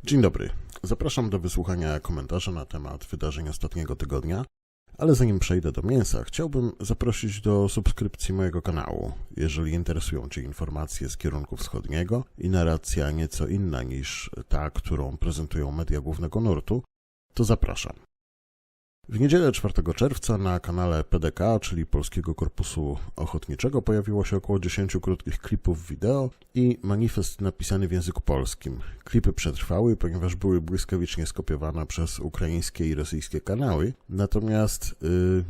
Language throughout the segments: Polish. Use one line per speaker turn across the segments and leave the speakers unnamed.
Dzień dobry. Zapraszam do wysłuchania komentarza na temat wydarzeń ostatniego tygodnia, ale zanim przejdę do mięsa, chciałbym zaprosić do subskrypcji mojego kanału. Jeżeli interesują Cię informacje z kierunku wschodniego i narracja nieco inna niż ta, którą prezentują media głównego nurtu, to zapraszam. W niedzielę 4 czerwca na kanale PDK, czyli Polskiego Korpusu Ochotniczego, pojawiło się około 10 krótkich klipów wideo i manifest napisany w języku polskim. Klipy przetrwały, ponieważ były błyskawicznie skopiowane przez ukraińskie i rosyjskie kanały, natomiast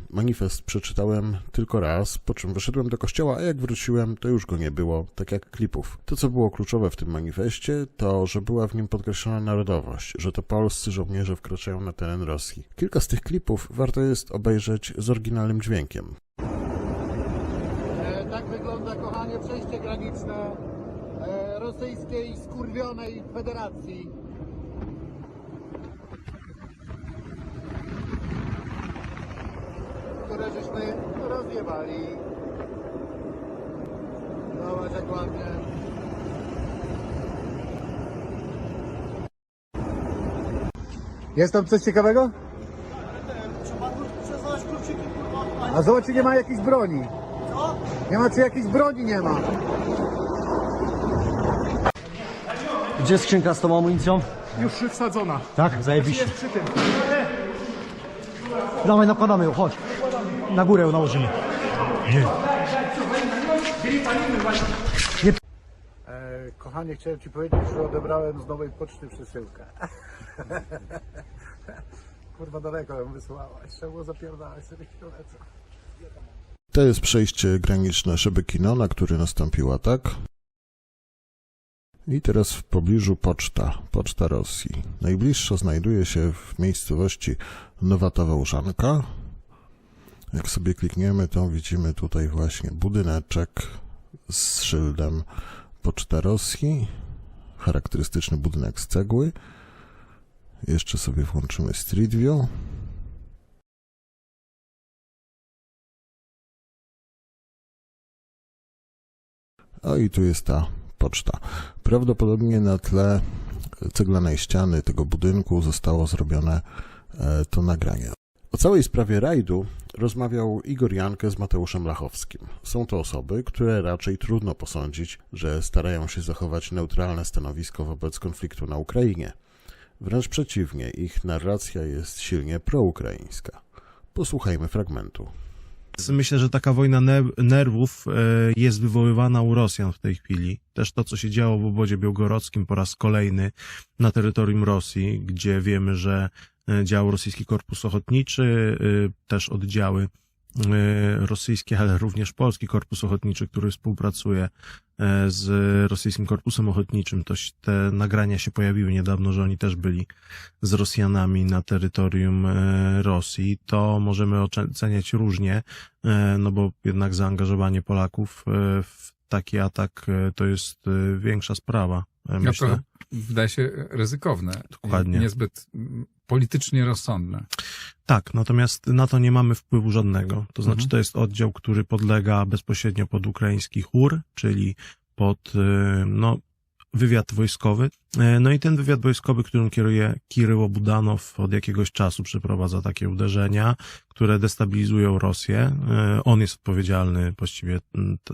manifest przeczytałem tylko raz, po czym wyszedłem do kościoła, a jak wróciłem, to już go nie było, tak jak klipów. To, co było kluczowe w tym manifestie, to, że była w nim podkreślona narodowość, że to polscy żołnierze wkraczają na teren Rosji. Kilka z tych klipów warto jest obejrzeć z oryginalnym dźwiękiem.
Tak wygląda, kochanie, przejście graniczne rosyjskiej skurwionej federacji. Które żeśmy rozjebali. Zobacz, jak ładnie. Jest tam coś ciekawego? A zobacz, czy nie ma jakiejś broni. Co? Nie ma, czy jakiejś broni nie ma.
Gdzie skrzynka z tą amunicją?
Już wsadzona.
Tak, zajebiście.
Jest przy tym.
Dawaj, nakładamy ją, chodź. Na górę ją nałożymy.
Kochanie, chciałem Ci powiedzieć, że odebrałem z nowej poczty przesyłkę. Kurwa, daleko ją wysłałaś. Trzeba było zapierdalać 4 kilometrów.
To jest przejście graniczne Szebekino, na który nastąpił atak. I teraz w pobliżu poczta Rosji. Najbliższa znajduje się w miejscowości Nowata Wołżanka. Jak sobie klikniemy, to widzimy tutaj właśnie budyneczek z szyldem Poczta Rosji. Charakterystyczny budynek z cegły. Jeszcze sobie włączymy Street View. O i tu jest ta poczta. Prawdopodobnie na tle ceglanej ściany tego budynku zostało zrobione to nagranie. O całej sprawie rajdu rozmawiał Igor Jankę z Mateuszem Lachowskim. Są to osoby, które raczej trudno posądzić, że starają się zachować neutralne stanowisko wobec konfliktu na Ukrainie. Wręcz przeciwnie, ich narracja jest silnie proukraińska. Posłuchajmy fragmentu.
Myślę, że taka wojna nerwów jest wywoływana u Rosjan w tej chwili. Też to, co się działo w obozie białgorodzkim po raz kolejny na terytorium Rosji, gdzie wiemy, że dział Rosyjski Korpus Ochotniczy, też oddziały rosyjskie, ale również Polski Korpus Ochotniczy, który współpracuje z Rosyjskim Korpusem Ochotniczym. Te nagrania się pojawiły niedawno, że oni też byli z Rosjanami na terytorium Rosji. To możemy oceniać różnie, no bo jednak zaangażowanie Polaków w taki atak to jest większa sprawa, myślę.
To wydaje się ryzykowne.
Dokładnie.
Niezbyt politycznie rozsądne.
Tak, natomiast na to nie mamy wpływu żadnego. To znaczy, to jest oddział, który podlega bezpośrednio pod ukraiński chór, czyli pod wywiad wojskowy. No i ten wywiad wojskowy, którym kieruje Kiryło Budanow, od jakiegoś czasu przeprowadza takie uderzenia, które destabilizują Rosję. On jest odpowiedzialny, właściwie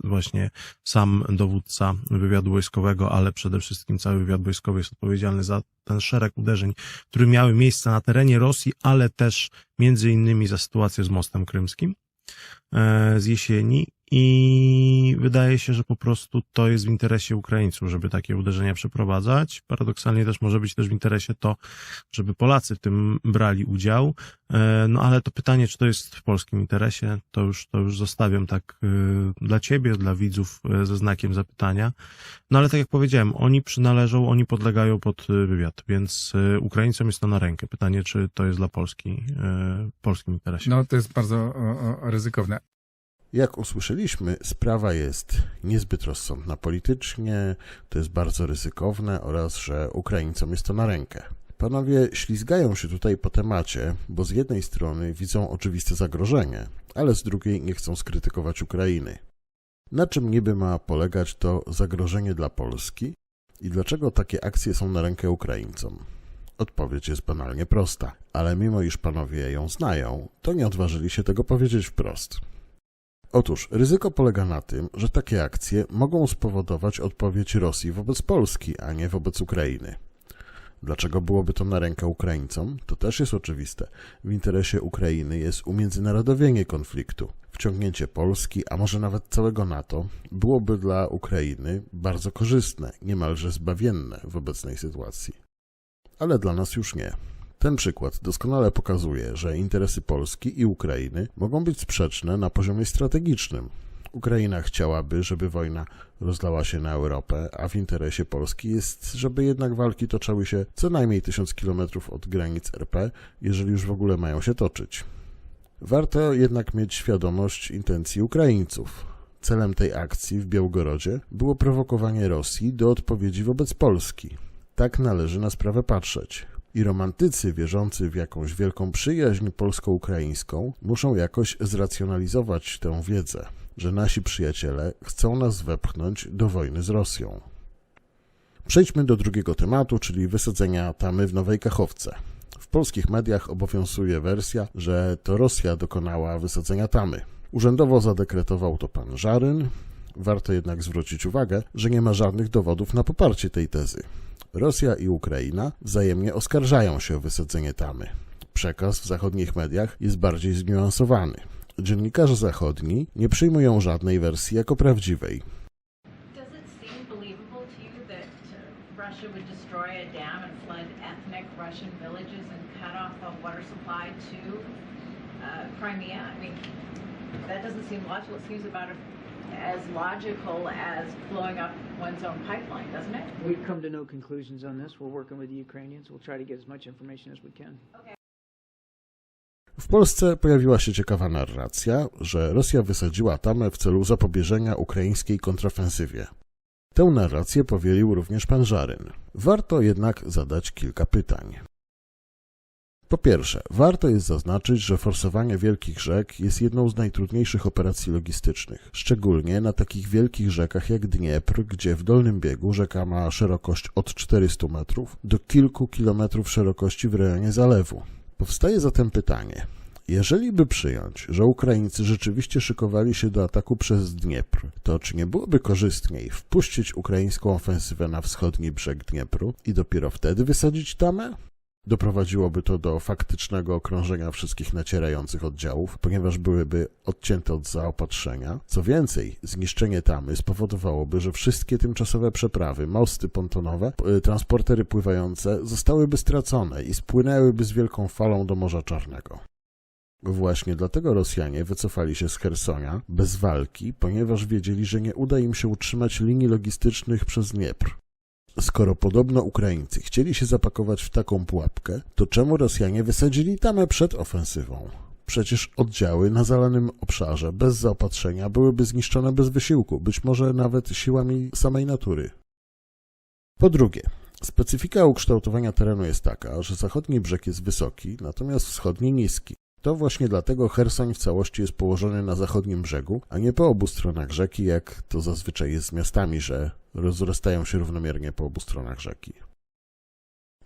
właśnie sam dowódca wywiadu wojskowego, ale przede wszystkim cały wywiad wojskowy jest odpowiedzialny za ten szereg uderzeń, które miały miejsce na terenie Rosji, ale też między innymi za sytuację z Mostem Krymskim z jesieni. I wydaje się, że po prostu to jest w interesie Ukraińców, żeby takie uderzenia przeprowadzać. Paradoksalnie też może być też w interesie to, żeby Polacy w tym brali udział. No ale to pytanie, czy to jest w polskim interesie, to już zostawiam tak dla ciebie, dla widzów ze znakiem zapytania. No ale tak jak powiedziałem, oni podlegają pod wywiad, więc Ukraińcom jest to na rękę. Pytanie, czy to jest dla Polski, w polskim interesie.
No to jest bardzo ryzykowne.
Jak usłyszeliśmy, sprawa jest niezbyt rozsądna politycznie, to jest bardzo ryzykowne oraz, że Ukraińcom jest to na rękę. Panowie ślizgają się tutaj po temacie, bo z jednej strony widzą oczywiste zagrożenie, ale z drugiej nie chcą skrytykować Ukrainy. Na czym niby ma polegać to zagrożenie dla Polski I dlaczego takie akcje są na rękę Ukraińcom? Odpowiedź jest banalnie prosta, ale mimo iż panowie ją znają, to nie odważyli się tego powiedzieć wprost. Otóż ryzyko polega na tym, że takie akcje mogą spowodować odpowiedź Rosji wobec Polski, a nie wobec Ukrainy. Dlaczego byłoby to na rękę Ukraińcom? To też jest oczywiste. W interesie Ukrainy jest umiędzynarodowienie konfliktu. Wciągnięcie Polski, a może nawet całego NATO, byłoby dla Ukrainy bardzo korzystne, niemalże zbawienne w obecnej sytuacji. Ale dla nas już nie. Ten przykład doskonale pokazuje, że interesy Polski i Ukrainy mogą być sprzeczne na poziomie strategicznym. Ukraina chciałaby, żeby wojna rozlała się na Europę, a w interesie Polski jest, żeby jednak walki toczyły się co najmniej 1000 km od granic RP, jeżeli już w ogóle mają się toczyć. Warto jednak mieć świadomość intencji Ukraińców. Celem tej akcji w Białgorodzie było prowokowanie Rosji do odpowiedzi wobec Polski. Tak należy na sprawę patrzeć. I romantycy wierzący w jakąś wielką przyjaźń polsko-ukraińską muszą jakoś zracjonalizować tę wiedzę, że nasi przyjaciele chcą nas wepchnąć do wojny z Rosją. Przejdźmy do drugiego tematu, czyli wysadzenia tamy w Nowej Kachowce. W polskich mediach obowiązuje wersja, że to Rosja dokonała wysadzenia tamy. Urzędowo zadekretował to pan Żaryn. Warto jednak zwrócić uwagę, że nie ma żadnych dowodów na poparcie tej tezy. Rosja i Ukraina wzajemnie oskarżają się o wysadzenie tamy. Przekaz w zachodnich mediach jest bardziej zniuansowany. Dziennikarze zachodni nie przyjmują żadnej wersji jako prawdziwej.
Does it seem believable to you that Russia would destroy a dam and flood ethnic Russian villages and cut off the water supply to Crimea? I mean, that doesn't seem logical. It seems about as logical as blowing up one's own pipeline, doesn't it?
We've come to no conclusions on this. We're working with the Ukrainians. We'll try to get as much information as we can.
W Polsce pojawiła się ciekawa narracja, że Rosja wysadziła tamę w celu zapobieżenia ukraińskiej kontrofensywie. Tę narrację powielił również pan Żaryn. Warto jednak zadać kilka pytań. Po pierwsze, warto jest zaznaczyć, że forsowanie wielkich rzek jest jedną z najtrudniejszych operacji logistycznych, szczególnie na takich wielkich rzekach jak Dniepr, gdzie w dolnym biegu rzeka ma szerokość od 400 metrów do kilku kilometrów szerokości w rejonie zalewu. Powstaje zatem pytanie, jeżeli by przyjąć, że Ukraińcy rzeczywiście szykowali się do ataku przez Dniepr, to czy nie byłoby korzystniej wpuścić ukraińską ofensywę na wschodni brzeg Dniepru i dopiero wtedy wysadzić tamę? Doprowadziłoby to do faktycznego okrążenia wszystkich nacierających oddziałów, ponieważ byłyby odcięte od zaopatrzenia. Co więcej, zniszczenie tamy spowodowałoby, że wszystkie tymczasowe przeprawy, mosty pontonowe, transportery pływające zostałyby stracone i spłynęłyby z wielką falą do Morza Czarnego. Właśnie dlatego Rosjanie wycofali się z Chersonia bez walki, ponieważ wiedzieli, że nie uda im się utrzymać linii logistycznych przez Dniepr. Skoro podobno Ukraińcy chcieli się zapakować w taką pułapkę, to czemu Rosjanie wysadzili tamę przed ofensywą? Przecież oddziały na zalanym obszarze bez zaopatrzenia byłyby zniszczone bez wysiłku, być może nawet siłami samej natury. Po drugie, specyfika ukształtowania terenu jest taka, że zachodni brzeg jest wysoki, natomiast wschodni niski. To właśnie dlatego Cherson w całości jest położony na zachodnim brzegu, a nie po obu stronach rzeki, jak to zazwyczaj jest z miastami, że rozrastają się równomiernie po obu stronach rzeki.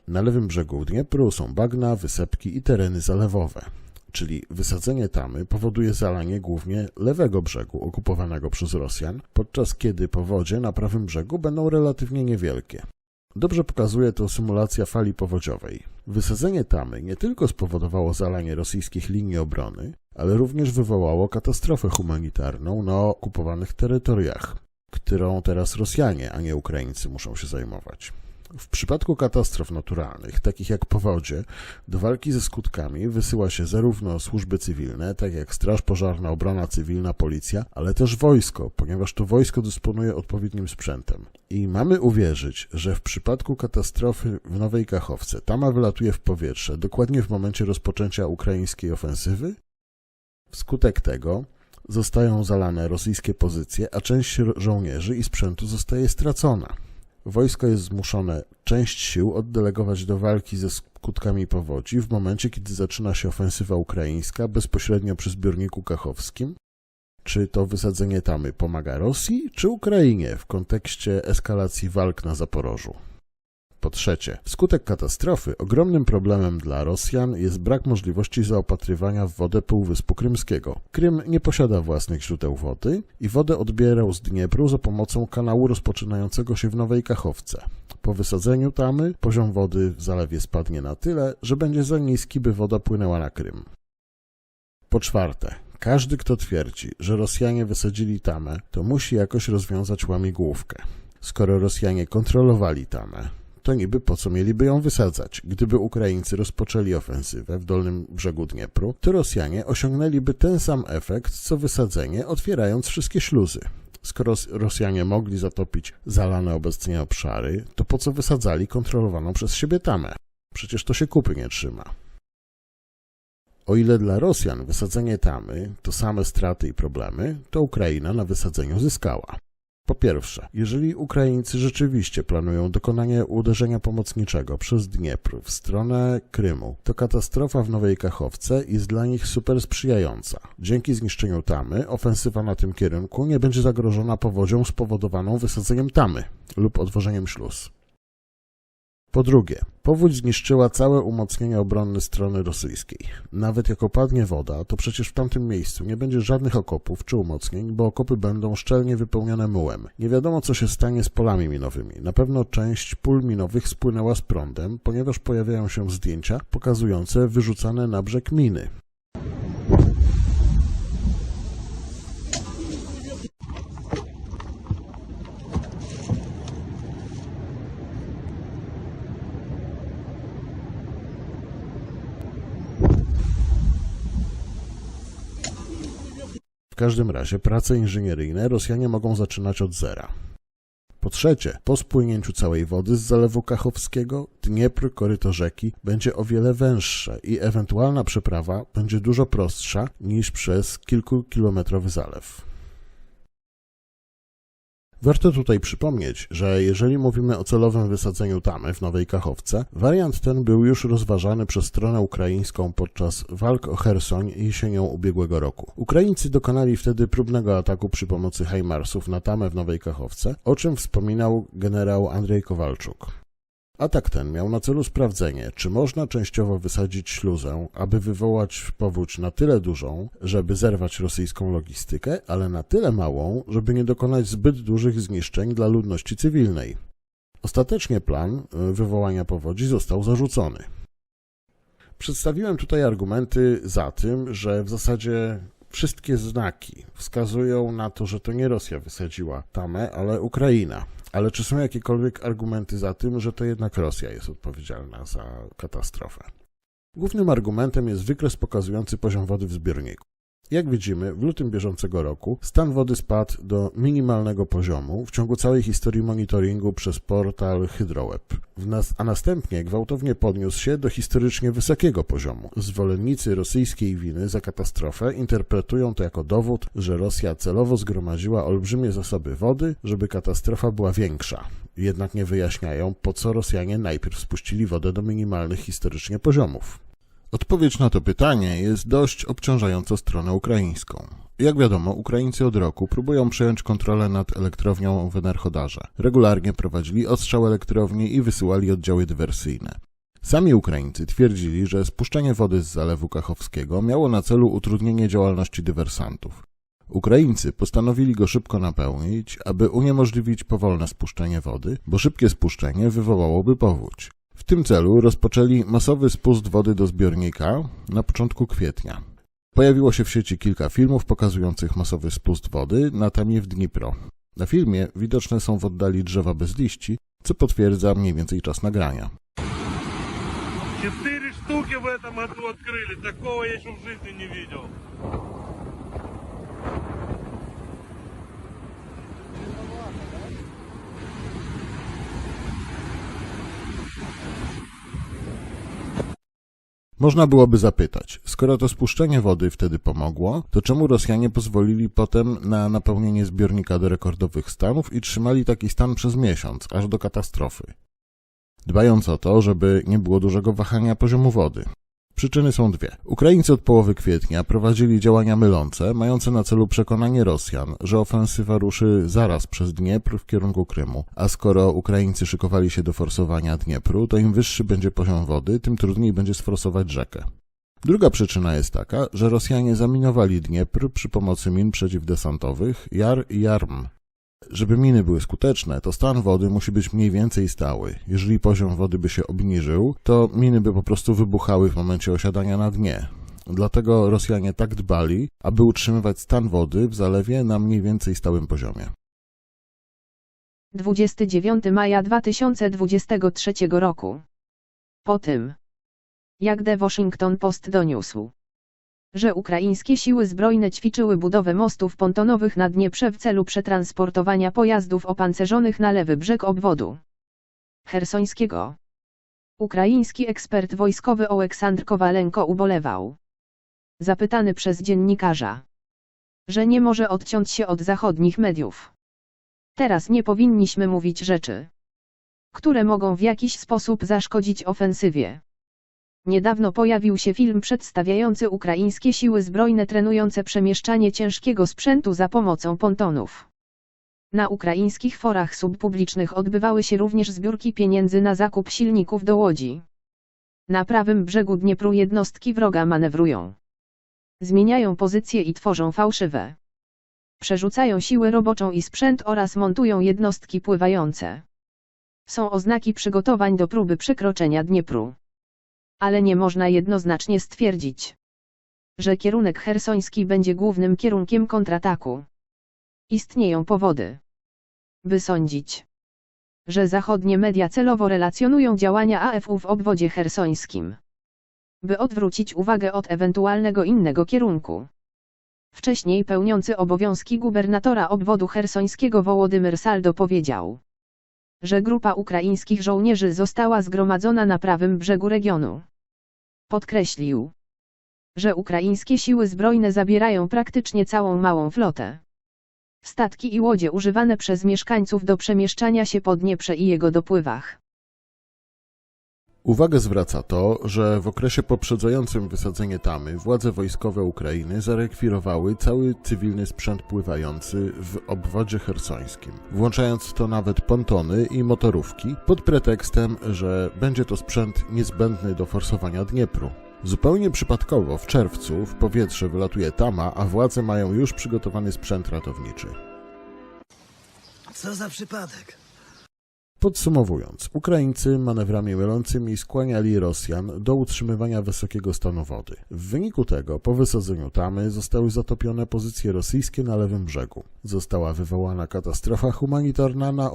Na lewym brzegu Dniepru są bagna, wysepki i tereny zalewowe, czyli wysadzenie tamy powoduje zalanie głównie lewego brzegu okupowanego przez Rosjan, podczas kiedy powodzie na prawym brzegu będą relatywnie niewielkie. Dobrze pokazuje to symulacja fali powodziowej. Wysadzenie tamy nie tylko spowodowało zalanie rosyjskich linii obrony, ale również wywołało katastrofę humanitarną na okupowanych terytoriach, którą teraz Rosjanie, a nie Ukraińcy muszą się zajmować. W przypadku katastrof naturalnych, takich jak powodzie, do walki ze skutkami wysyła się zarówno służby cywilne, tak jak Straż Pożarna, Obrona Cywilna, Policja, ale też wojsko, ponieważ to wojsko dysponuje odpowiednim sprzętem. I mamy uwierzyć, że w przypadku katastrofy w Nowej Kachowce tama wylatuje w powietrze dokładnie w momencie rozpoczęcia ukraińskiej ofensywy? Wskutek tego zostają zalane rosyjskie pozycje, a część żołnierzy i sprzętu zostaje stracona. Wojsko jest zmuszone część sił oddelegować do walki ze skutkami powodzi w momencie, kiedy zaczyna się ofensywa ukraińska bezpośrednio przy zbiorniku kachowskim, Czy to wysadzenie tamy pomaga Rosji, czy Ukrainie w kontekście eskalacji walk na Zaporożu? Po trzecie, wskutek katastrofy ogromnym problemem dla Rosjan jest brak możliwości zaopatrywania w wodę Półwyspu Krymskiego. Krym nie posiada własnych źródeł wody i wodę odbierał z Dniepru za pomocą kanału rozpoczynającego się w Nowej Kachowce. Po wysadzeniu tamy poziom wody w zalewie spadnie na tyle, że będzie za niski, by woda płynęła na Krym. Po czwarte, każdy, kto twierdzi, że Rosjanie wysadzili tamę, to musi jakoś rozwiązać łamigłówkę. Skoro Rosjanie kontrolowali tamę, to niby po co mieliby ją wysadzać? Gdyby Ukraińcy rozpoczęli ofensywę w dolnym brzegu Dniepru, to Rosjanie osiągnęliby ten sam efekt, co wysadzenie, otwierając wszystkie śluzy. Skoro Rosjanie mogli zatopić zalane obecnie obszary, to po co wysadzali kontrolowaną przez siebie tamę? Przecież to się kupy nie trzyma. O ile dla Rosjan wysadzenie tamy to same straty i problemy, to Ukraina na wysadzeniu zyskała. Po pierwsze, jeżeli Ukraińcy rzeczywiście planują dokonanie uderzenia pomocniczego przez Dniepr w stronę Krymu, to katastrofa w Nowej Kachowce jest dla nich super sprzyjająca. Dzięki zniszczeniu tamy ofensywa na tym kierunku nie będzie zagrożona powodzią spowodowaną wysadzeniem tamy lub otworzeniem śluz. Po drugie, powódź zniszczyła całe umocnienia obronne strony rosyjskiej. Nawet jak opadnie woda, to przecież w tamtym miejscu nie będzie żadnych okopów czy umocnień, bo okopy będą szczelnie wypełnione mułem. Nie wiadomo, co się stanie z polami minowymi. Na pewno część pól minowych spłynęła z prądem, ponieważ pojawiają się zdjęcia pokazujące wyrzucane na brzeg miny. W każdym razie prace inżynieryjne Rosjanie mogą zaczynać od zera. Po trzecie, po spłynięciu całej wody z Zalewu Kachowskiego, Dniepr, koryto rzeki, będzie o wiele węższe i ewentualna przeprawa będzie dużo prostsza niż przez kilkukilometrowy zalew. Warto tutaj przypomnieć, że jeżeli mówimy o celowym wysadzeniu tamy w Nowej Kachowce, wariant ten był już rozważany przez stronę ukraińską podczas walk o Chersoń jesienią ubiegłego roku. Ukraińcy dokonali wtedy próbnego ataku przy pomocy HIMARS-ów na tamę w Nowej Kachowce, o czym wspominał generał Andrzej Kowalczuk. Atak ten miał na celu sprawdzenie, czy można częściowo wysadzić śluzę, aby wywołać powódź na tyle dużą, żeby zerwać rosyjską logistykę, ale na tyle małą, żeby nie dokonać zbyt dużych zniszczeń dla ludności cywilnej. Ostatecznie plan wywołania powodzi został zarzucony. Przedstawiłem tutaj argumenty za tym, że w zasadzie wszystkie znaki wskazują na to, że to nie Rosja wysadziła tamę, ale Ukraina. Ale czy są jakiekolwiek argumenty za tym, że to jednak Rosja jest odpowiedzialna za katastrofę? Głównym argumentem jest wykres pokazujący poziom wody w zbiorniku. Jak widzimy, w lutym bieżącego roku stan wody spadł do minimalnego poziomu w ciągu całej historii monitoringu przez portal HydroWeb, a następnie gwałtownie podniósł się do historycznie wysokiego poziomu. Zwolennicy rosyjskiej winy za katastrofę interpretują to jako dowód, że Rosja celowo zgromadziła olbrzymie zasoby wody, żeby katastrofa była większa. Jednak nie wyjaśniają, po co Rosjanie najpierw spuścili wodę do minimalnych historycznie poziomów. Odpowiedź na to pytanie jest dość obciążająca stronę ukraińską. Jak wiadomo, Ukraińcy od roku próbują przejąć kontrolę nad elektrownią w Enerhodarze. Regularnie prowadzili odstrzał elektrowni i wysyłali oddziały dywersyjne. Sami Ukraińcy twierdzili, że spuszczenie wody z Zalewu Kachowskiego miało na celu utrudnienie działalności dywersantów. Ukraińcy postanowili go szybko napełnić, aby uniemożliwić powolne spuszczenie wody, bo szybkie spuszczenie wywołałoby powódź. W tym celu rozpoczęli masowy spust wody do zbiornika na początku kwietnia. Pojawiło się w sieci kilka filmów pokazujących masowy spust wody na tamie w Dnipro. Na filmie widoczne są w oddali drzewa bez liści, co potwierdza mniej więcej czas nagrania.
4 штуки в этом году открыли, такого я еще в жизни не видел.
Można byłoby zapytać, skoro to spuszczenie wody wtedy pomogło, to czemu Rosjanie pozwolili potem na napełnienie zbiornika do rekordowych stanów i trzymali taki stan przez miesiąc, aż do katastrofy? Dbając o to, żeby nie było dużego wahania poziomu wody. Przyczyny są dwie. Ukraińcy od połowy kwietnia prowadzili działania mylące, mające na celu przekonanie Rosjan, że ofensywa ruszy zaraz przez Dniepr w kierunku Krymu, a skoro Ukraińcy szykowali się do forsowania Dniepru, to im wyższy będzie poziom wody, tym trudniej będzie sforsować rzekę. Druga przyczyna jest taka, że Rosjanie zaminowali Dniepr przy pomocy min przeciwdesantowych Jar i Jarm. Żeby miny były skuteczne, to stan wody musi być mniej więcej stały. Jeżeli poziom wody by się obniżył, to miny by po prostu wybuchały w momencie osiadania na dnie. Dlatego Rosjanie tak dbali, aby utrzymywać stan wody w zalewie na mniej więcej stałym poziomie.
29 maja 2023 roku. Po tym, jak The Washington Post doniósł, że ukraińskie siły zbrojne ćwiczyły budowę mostów pontonowych na Dnieprze w celu przetransportowania pojazdów opancerzonych na lewy brzeg obwodu chersońskiego. Ukraiński ekspert wojskowy Oleksandr Kowalenko ubolewał, zapytany przez dziennikarza, że nie może odciąć się od zachodnich mediów. Teraz nie powinniśmy mówić rzeczy, które mogą w jakiś sposób zaszkodzić ofensywie. Niedawno pojawił się film przedstawiający ukraińskie siły zbrojne trenujące przemieszczanie ciężkiego sprzętu za pomocą pontonów. Na ukraińskich forach subpublicznych odbywały się również zbiórki pieniędzy na zakup silników do łodzi. Na prawym brzegu Dniepru jednostki wroga manewrują. Zmieniają pozycje i tworzą fałszywe. Przerzucają siłę roboczą i sprzęt oraz montują jednostki pływające. Są oznaki przygotowań do próby przekroczenia Dniepru. Ale nie można jednoznacznie stwierdzić, że kierunek chersoński będzie głównym kierunkiem kontrataku. Istnieją powody, by sądzić, że zachodnie media celowo relacjonują działania AFU w obwodzie chersońskim, by odwrócić uwagę od ewentualnego innego kierunku. Wcześniej pełniący obowiązki gubernatora obwodu chersońskiego Wołodymyr Saldo powiedział, że grupa ukraińskich żołnierzy została zgromadzona na prawym brzegu regionu. Podkreślił, że ukraińskie siły zbrojne zabierają praktycznie całą małą flotę. Statki i łodzie używane przez mieszkańców do przemieszczania się po Dnieprze i jego dopływach.
Uwagę zwraca to, że w okresie poprzedzającym wysadzenie Tamy władze wojskowe Ukrainy zarekwirowały cały cywilny sprzęt pływający w obwodzie chersońskim, włączając w to nawet pontony i motorówki pod pretekstem, że będzie to sprzęt niezbędny do forsowania Dniepru. Zupełnie przypadkowo w czerwcu w powietrze wylatuje Tama, a władze mają już przygotowany sprzęt ratowniczy.
Co za przypadek?
Podsumowując, Ukraińcy manewrami mylącymi skłaniali Rosjan do utrzymywania wysokiego stanu wody. W wyniku tego po wysadzeniu Tamy zostały zatopione pozycje rosyjskie na lewym brzegu. Została wywołana katastrofa humanitarna na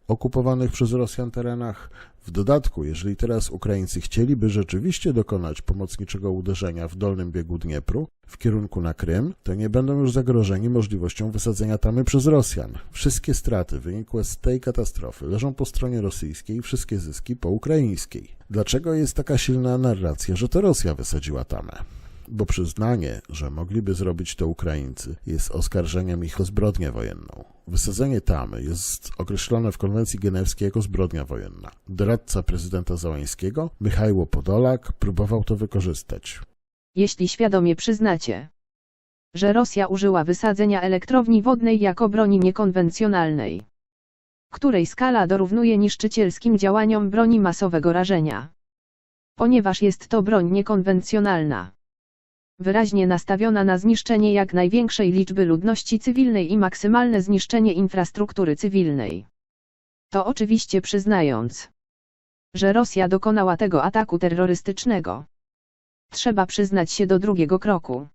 okupowanych przez Rosjan terenach. W dodatku, jeżeli teraz Ukraińcy chcieliby rzeczywiście dokonać pomocniczego uderzenia w dolnym biegu Dniepru w kierunku na Krym, to nie będą już zagrożeni możliwością wysadzenia Tamy przez Rosjan. Wszystkie straty wynikłe z tej katastrofy leżą po stronie rosyjskiej, wszystkie zyski po ukraińskiej. Dlaczego jest taka silna narracja, że to Rosja wysadziła Tamę? Bo przyznanie, że mogliby zrobić to Ukraińcy, jest oskarżeniem ich o zbrodnię wojenną. Wysadzenie Tamy jest określone w konwencji genewskiej jako zbrodnia wojenna. Doradca prezydenta Załańskiego, Michajło Podolak, próbował to wykorzystać.
Jeśli świadomie przyznacie, że Rosja użyła wysadzenia elektrowni wodnej jako broni niekonwencjonalnej, której skala dorównuje niszczycielskim działaniom broni masowego rażenia, ponieważ jest to broń niekonwencjonalna, wyraźnie nastawiona na zniszczenie jak największej liczby ludności cywilnej i maksymalne zniszczenie infrastruktury cywilnej. To oczywiście przyznając, że Rosja dokonała tego ataku terrorystycznego. Trzeba przyznać się do drugiego kroku,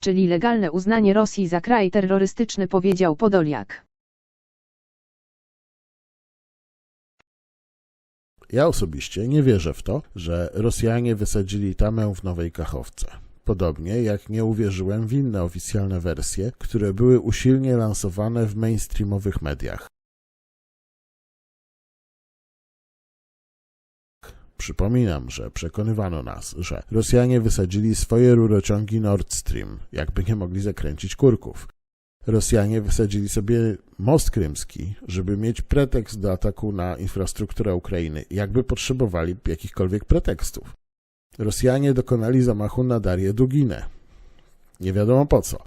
czyli legalne uznanie Rosji za kraj terrorystyczny, powiedział Podoliak.
Ja osobiście nie wierzę w to, że Rosjanie wysadzili Tamę w Nowej Kachowce. Podobnie jak nie uwierzyłem w inne oficjalne wersje, które były usilnie lansowane w mainstreamowych mediach. Przypominam, że przekonywano nas, że Rosjanie wysadzili swoje rurociągi Nord Stream, jakby nie mogli zakręcić kurków. Rosjanie wysadzili sobie most krymski, żeby mieć pretekst do ataku na infrastrukturę Ukrainy, jakby potrzebowali jakichkolwiek pretekstów. Rosjanie dokonali zamachu na Darię Duginę. Nie wiadomo po co.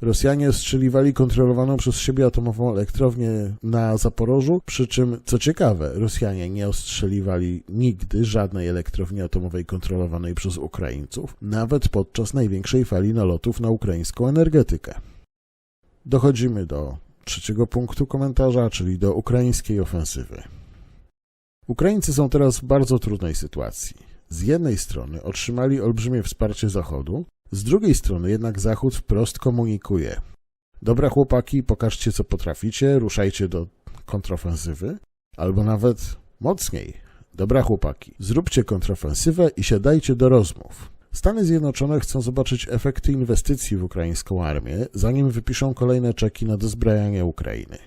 Rosjanie ostrzeliwali kontrolowaną przez siebie atomową elektrownię na Zaporożu, przy czym, co ciekawe, Rosjanie nie ostrzeliwali nigdy żadnej elektrowni atomowej kontrolowanej przez Ukraińców, nawet podczas największej fali nalotów na ukraińską energetykę. Dochodzimy do trzeciego punktu komentarza, czyli do ukraińskiej ofensywy. Ukraińcy są teraz w bardzo trudnej sytuacji. Z jednej strony otrzymali olbrzymie wsparcie Zachodu, z drugiej strony jednak Zachód wprost komunikuje: dobra chłopaki, pokażcie co potraficie, ruszajcie do kontrofensywy, albo nawet mocniej: dobra chłopaki, zróbcie kontrofensywę i siadajcie do rozmów. Stany Zjednoczone chcą zobaczyć efekty inwestycji w ukraińską armię, zanim wypiszą kolejne czeki na dozbrajanie Ukrainy.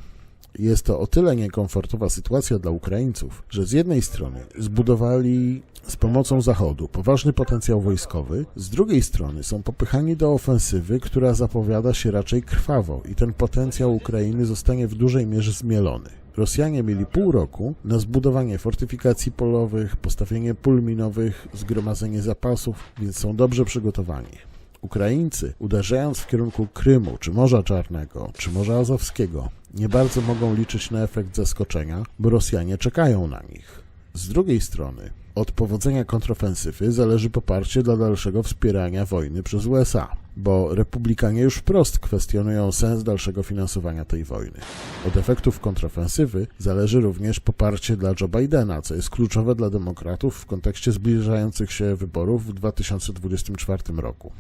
Jest to o tyle niekomfortowa sytuacja dla Ukraińców, że z jednej strony zbudowali z pomocą Zachodu poważny potencjał wojskowy, z drugiej strony są popychani do ofensywy, która zapowiada się raczej krwawo i ten potencjał Ukrainy zostanie w dużej mierze zmielony. Rosjanie mieli pół roku na zbudowanie fortyfikacji polowych, postawienie pól minowych, zgromadzenie zapasów, więc są dobrze przygotowani. Ukraińcy, uderzając w kierunku Krymu, czy Morza Czarnego, czy Morza Azowskiego, nie bardzo mogą liczyć na efekt zaskoczenia, bo Rosjanie czekają na nich. Z drugiej strony, od powodzenia kontrofensywy zależy poparcie dla dalszego wspierania wojny przez USA, bo republikanie już wprost kwestionują sens dalszego finansowania tej wojny. Od efektów kontrofensywy zależy również poparcie dla Joe Bidena, co jest kluczowe dla demokratów w kontekście zbliżających się wyborów w 2024 roku.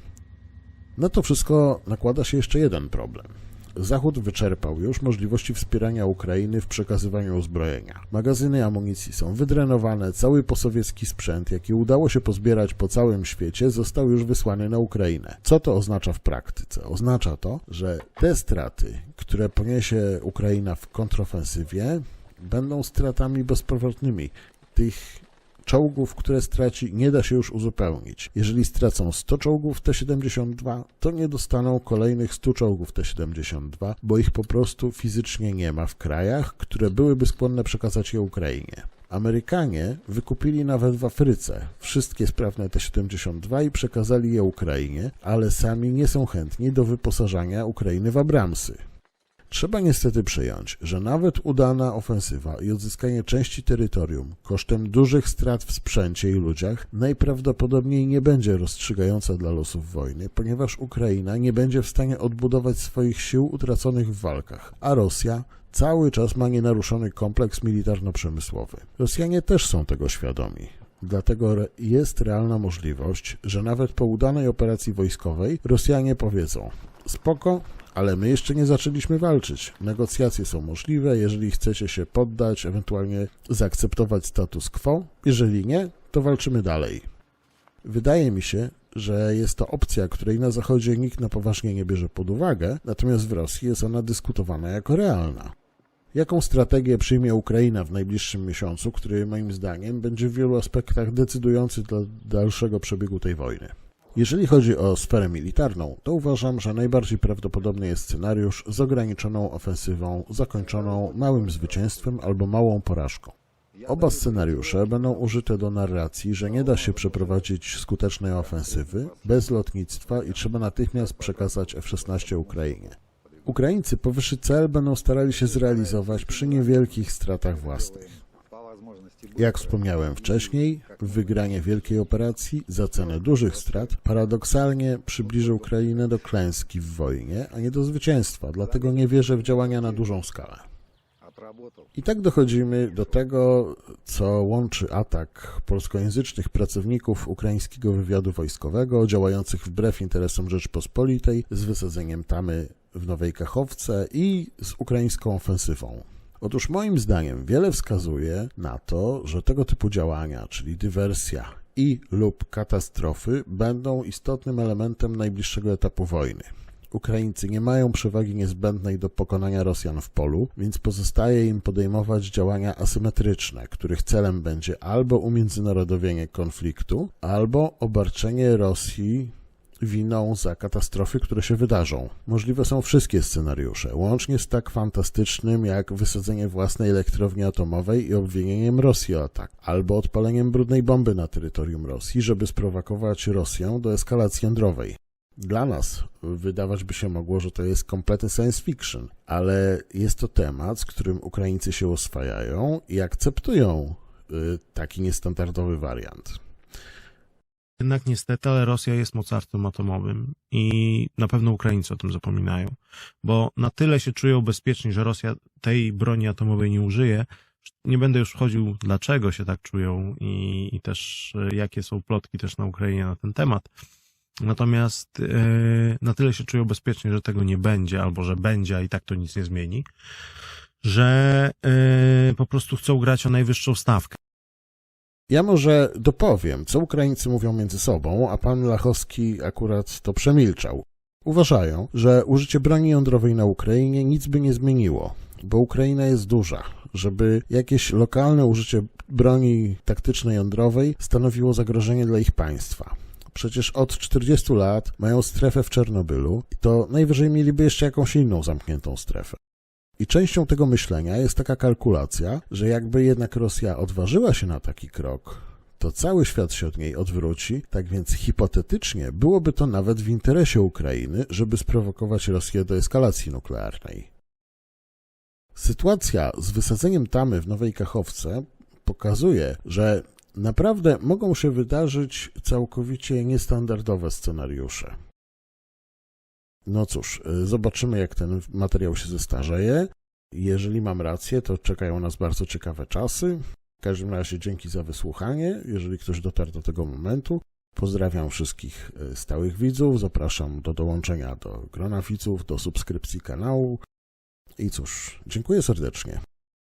Na to wszystko nakłada się jeszcze jeden problem. Zachód wyczerpał już możliwości wspierania Ukrainy w przekazywaniu uzbrojenia. Magazyny amunicji są wydrenowane, cały posowiecki sprzęt, jaki udało się pozbierać po całym świecie, został już wysłany na Ukrainę. Co to oznacza w praktyce? Oznacza to, że te straty, które poniesie Ukraina w kontrofensywie, będą stratami bezpowrotnymi. Tych czołgów, które straci, nie da się już uzupełnić. Jeżeli stracą 100 czołgów T-72, to nie dostaną kolejnych 100 czołgów T-72, bo ich po prostu fizycznie nie ma w krajach, które byłyby skłonne przekazać je Ukrainie. Amerykanie wykupili nawet w Afryce wszystkie sprawne T-72 i przekazali je Ukrainie, ale sami nie są chętni do wyposażania Ukrainy w Abramsy. Trzeba niestety przyjąć, że nawet udana ofensywa i odzyskanie części terytorium kosztem dużych strat w sprzęcie i ludziach najprawdopodobniej nie będzie rozstrzygająca dla losów wojny, ponieważ Ukraina nie będzie w stanie odbudować swoich sił utraconych w walkach, a Rosja cały czas ma nienaruszony kompleks militarno-przemysłowy. Rosjanie też są tego świadomi. Dlatego jest realna możliwość, że nawet po udanej operacji wojskowej Rosjanie powiedzą: spoko, ale my jeszcze nie zaczęliśmy walczyć. Negocjacje są możliwe, jeżeli chcecie się poddać, ewentualnie zaakceptować status quo. Jeżeli nie, to walczymy dalej. Wydaje mi się, że jest to opcja, której na Zachodzie nikt na poważnie nie bierze pod uwagę, natomiast w Rosji jest ona dyskutowana jako realna. Jaką strategię przyjmie Ukraina w najbliższym miesiącu, który moim zdaniem będzie w wielu aspektach decydujący dla dalszego przebiegu tej wojny? Jeżeli chodzi o sferę militarną, to uważam, że najbardziej prawdopodobny jest scenariusz z ograniczoną ofensywą, zakończoną małym zwycięstwem albo małą porażką. Oba scenariusze będą użyte do narracji, że nie da się przeprowadzić skutecznej ofensywy bez lotnictwa i trzeba natychmiast przekazać F-16 Ukrainie. Ukraińcy powyższy cel będą starali się zrealizować przy niewielkich stratach własnych. Jak wspomniałem wcześniej, wygranie wielkiej operacji za cenę dużych strat paradoksalnie przybliży Ukrainę do klęski w wojnie, a nie do zwycięstwa, dlatego nie wierzę w działania na dużą skalę. I tak dochodzimy do tego, co łączy atak polskojęzycznych pracowników ukraińskiego wywiadu wojskowego działających wbrew interesom Rzeczpospolitej z wysadzeniem tamy w Nowej Kachowce i z ukraińską ofensywą. Otóż moim zdaniem wiele wskazuje na to, że tego typu działania, czyli dywersja i lub katastrofy, będą istotnym elementem najbliższego etapu wojny. Ukraińcy nie mają przewagi niezbędnej do pokonania Rosjan w polu, więc pozostaje im podejmować działania asymetryczne, których celem będzie albo umiędzynarodowienie konfliktu, albo obarczenie Rosji winą za katastrofy, które się wydarzą. Możliwe są wszystkie scenariusze, łącznie z tak fantastycznym jak wysadzenie własnej elektrowni atomowej i obwinieniem Rosji o atak, albo odpaleniem brudnej bomby na terytorium Rosji, żeby sprowokować Rosję do eskalacji jądrowej. Dla nas wydawać by się mogło, że to jest kompletny science fiction, ale jest to temat, z którym Ukraińcy się oswajają i akceptują taki niestandardowy wariant.
Jednak niestety, ale Rosja jest mocarstwem atomowym i na pewno Ukraińcy o tym zapominają, bo na tyle się czują bezpieczni, że Rosja tej broni atomowej nie użyje. Nie będę już wchodził, dlaczego się tak czują i też jakie są plotki też na Ukrainie na ten temat. Natomiast na tyle się czują bezpiecznie, że tego nie będzie, albo że będzie, a i tak to nic nie zmieni, że po prostu chcą grać o najwyższą stawkę.
Ja może dopowiem, co Ukraińcy mówią między sobą, a pan Lachowski akurat to przemilczał. Uważają, że użycie broni jądrowej na Ukrainie nic by nie zmieniło, bo Ukraina jest duża, żeby jakieś lokalne użycie broni taktycznej jądrowej stanowiło zagrożenie dla ich państwa. Przecież od 40 lat mają strefę w Czernobylu i to najwyżej mieliby jeszcze jakąś inną zamkniętą strefę. I częścią tego myślenia jest taka kalkulacja, że jakby jednak Rosja odważyła się na taki krok, to cały świat się od niej odwróci, tak więc hipotetycznie byłoby to nawet w interesie Ukrainy, żeby sprowokować Rosję do eskalacji nuklearnej. Sytuacja z wysadzeniem tamy w Nowej Kachowce pokazuje, że naprawdę mogą się wydarzyć całkowicie niestandardowe scenariusze. No cóż, zobaczymy, jak ten materiał się zestarzeje. Jeżeli mam rację, to czekają nas bardzo ciekawe czasy. W każdym razie dzięki za wysłuchanie. Jeżeli ktoś dotarł do tego momentu, pozdrawiam wszystkich stałych widzów, zapraszam do dołączenia do grona widzów, do subskrypcji kanału. I cóż, dziękuję serdecznie.